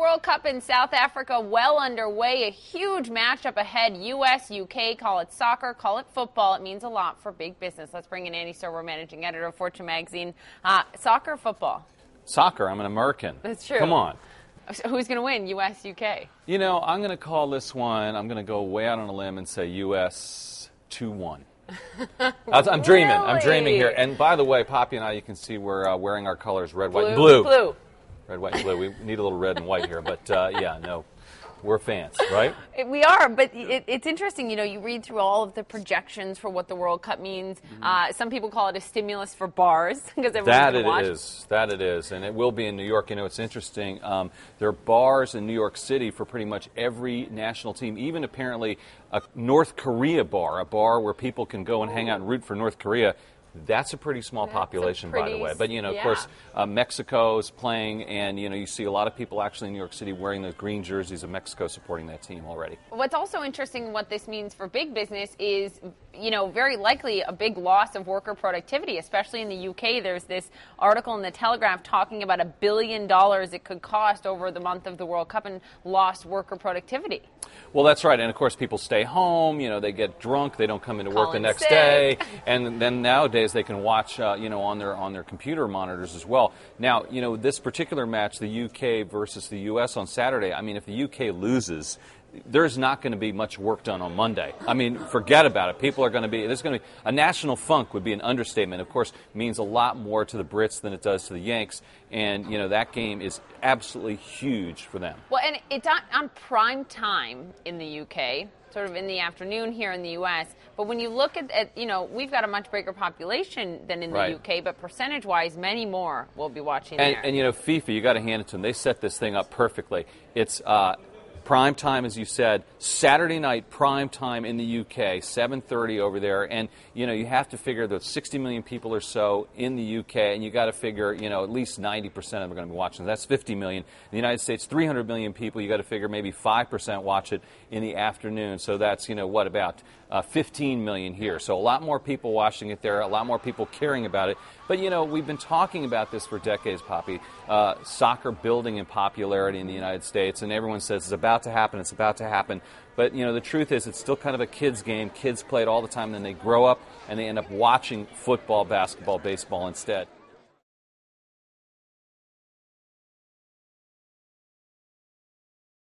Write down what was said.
World Cup in South Africa well underway. A huge matchup ahead. U.S., U.K., call it soccer, call it football. It means a lot for big business. Let's bring in Andy Serwer, managing editor of Fortune magazine. Soccer, football? Soccer. I'm an American. That's true. Come on. So who's going to win, U.S., U.K.? You know, I'm going to call this one, I'm going to go way out on a limb and say U.S. 2-1. I'm dreaming. Really? I'm dreaming here. And by the way, Poppy and I, you can see we're wearing our colors, red, white, and Blue. Red, white, and blue. We need a little red and white here, but yeah, no, we're fans, right? We are, but it's interesting. You know, you read through all of the projections for what the World Cup means. Some people call it a stimulus for bars because everyone's going to watch. That it is, and it will be in New York. You know, it's interesting. There are bars in New York City for pretty much every national team, even apparently a North Korea bar, a bar where people can go and hang out and root for North Korea. That's a pretty small population, by the way. But, you know, of course, Mexico is playing, and, you know, you see a lot of people actually in New York City wearing those green jerseys of Mexico supporting that team already. What's also interesting, what this means for big business is, you know, very likely a big loss of worker productivity, especially in the UK. There's this article in the Telegraph talking about $1 billion it could cost over the month of the World Cup in lost worker productivity. Well, that's right. And, of course, people stay home. You know, they get drunk. They don't come into work the next day. And then nowadays they can watch, you know, on their computer monitors as well. Now, you know, this particular match, the UK versus the U.S. on Saturday, I mean, if the UK loses, there's not going to be much work done on Monday. I mean, forget about it. People are going to be, there's going to be, a national funk would be an understatement. Of course, means a lot more to the Brits than it does to the Yanks. And, you know, that game is absolutely huge for them. Well, and it's on prime time in the UK, sort of in the afternoon here in the U.S. But when you look at you know, we've got a much bigger population than in the UK, but percentage-wise, many more will be watching there. And, you know, FIFA, you got to hand it to them. They set this thing up perfectly. It's prime time, as you said, Saturday night prime time in the UK, 7:30 over there. And, you know, you have to figure that 60 million people or so in the UK, and you got to figure, you know, at least 90% of them are going to be watching. That's 50 million. In the United States, 300 million people. You got to figure maybe 5% watch it in the afternoon. So that's, you know, what, about 15 million here. So a lot more people watching it there, a lot more people caring about it. But, you know, we've been talking about this for decades, Poppy. Soccer building in popularity in the United States, and everyone says it's about to happen, it's about to happen. But, you know, the truth is it's still kind of a kid's game. Kids play it all the time, and then they grow up and they end up watching football, basketball, baseball instead.